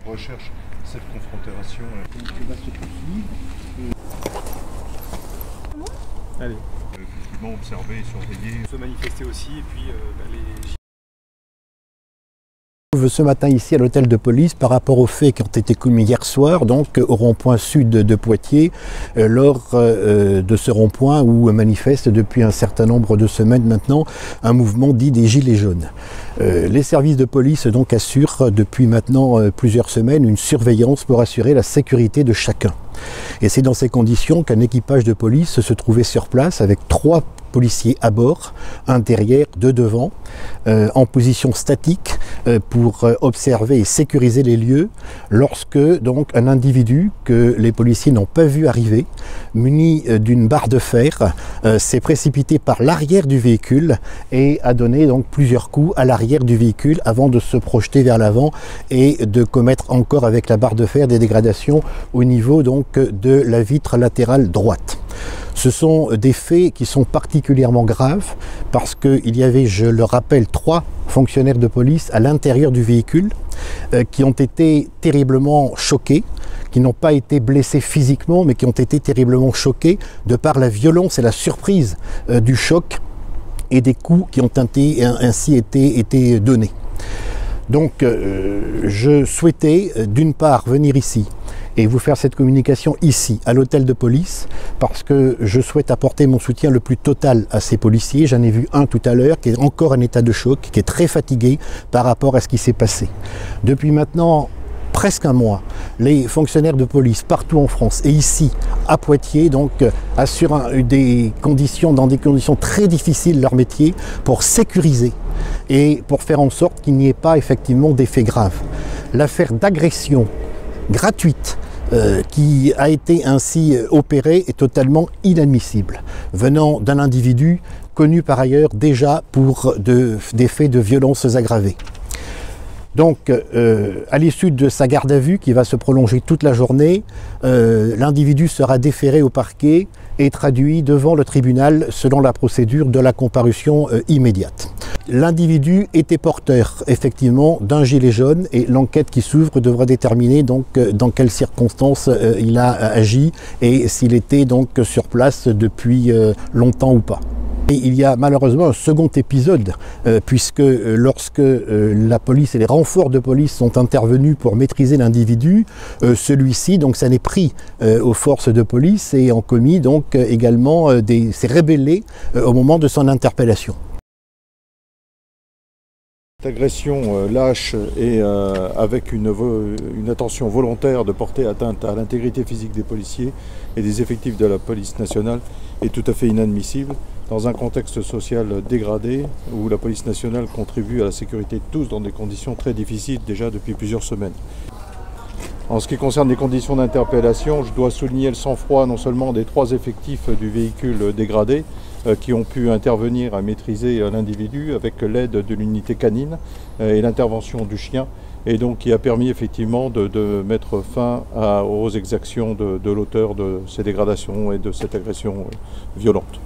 On recherche cette confrontation. On va se poursuivre. Allez. Effectivement, observer et surveiller. Se manifester aussi et puis les... Ce matin ici à l'hôtel de police par rapport aux faits qui ont été commis hier soir, donc au rond-point sud de Poitiers, lors de ce rond-point où manifeste depuis un certain nombre de semaines maintenant un mouvement dit des Gilets jaunes. Les services de police donc assurent depuis maintenant plusieurs semaines une surveillance pour assurer la sécurité de chacun. Et c'est dans ces conditions qu'un équipage de police se trouvait sur place avec 3 policiers à bord, un derrière, 2 devant, en position statique pour observer et sécuriser les lieux lorsque donc un individu que les policiers n'ont pas vu arriver, muni d'une barre de fer, s'est précipité par l'arrière du véhicule et a donné donc plusieurs coups à l'arrière du véhicule avant de se projeter vers l'avant et de commettre encore avec la barre de fer des dégradations au niveau donc de la vitre latérale droite. Ce sont des faits qui sont particulièrement graves parce qu'il y avait, je le rappelle, 3 fonctionnaires de police à l'intérieur du véhicule qui ont été terriblement choqués, qui n'ont pas été blessés physiquement mais qui ont été terriblement choqués de par la violence et la surprise du choc et des coups qui ont ainsi été donnés. Donc je souhaitais d'une part venir ici et vous faire cette communication ici, à l'hôtel de police, parce que je souhaite apporter mon soutien le plus total à ces policiers. J'en ai vu un tout à l'heure qui est encore en état de choc, qui est très fatigué par rapport à ce qui s'est passé. Depuis maintenant presque un mois, les fonctionnaires de police partout en France et ici à Poitiers donc assurent dans des conditions très difficiles leur métier pour sécuriser et pour faire en sorte qu'il n'y ait pas effectivement d'effets graves. L'affaire d'agression gratuite qui a été ainsi opérée est totalement inadmissible, venant d'un individu connu par ailleurs déjà pour des faits de violences aggravées. Donc, à l'issue de sa garde à vue, qui va se prolonger toute la journée, l'individu sera déféré au parquet et traduit devant le tribunal selon la procédure de la comparution immédiate. L'individu était porteur, effectivement, d'un gilet jaune et l'enquête qui s'ouvre devra déterminer donc dans quelles circonstances il a agi et s'il était donc sur place depuis longtemps ou pas. Et il y a malheureusement un second épisode, puisque lorsque la police et les renforts de police sont intervenus pour maîtriser l'individu, celui-ci donc s'en est pris aux forces de police et en commis donc également s'est rébellé au moment de son interpellation. Cette agression lâche et avec une intention volontaire de porter atteinte à l'intégrité physique des policiers et des effectifs de la police nationale est tout à fait inadmissible dans un contexte social dégradé où la police nationale contribue à la sécurité de tous dans des conditions très difficiles déjà depuis plusieurs semaines. En ce qui concerne les conditions d'interpellation, je dois souligner le sang-froid non seulement des 3 effectifs du véhicule dégradé qui ont pu intervenir à maîtriser l'individu avec l'aide de l'unité canine et l'intervention du chien, et donc qui a permis effectivement de mettre fin aux exactions de l'auteur de ces dégradations et de cette agression violente.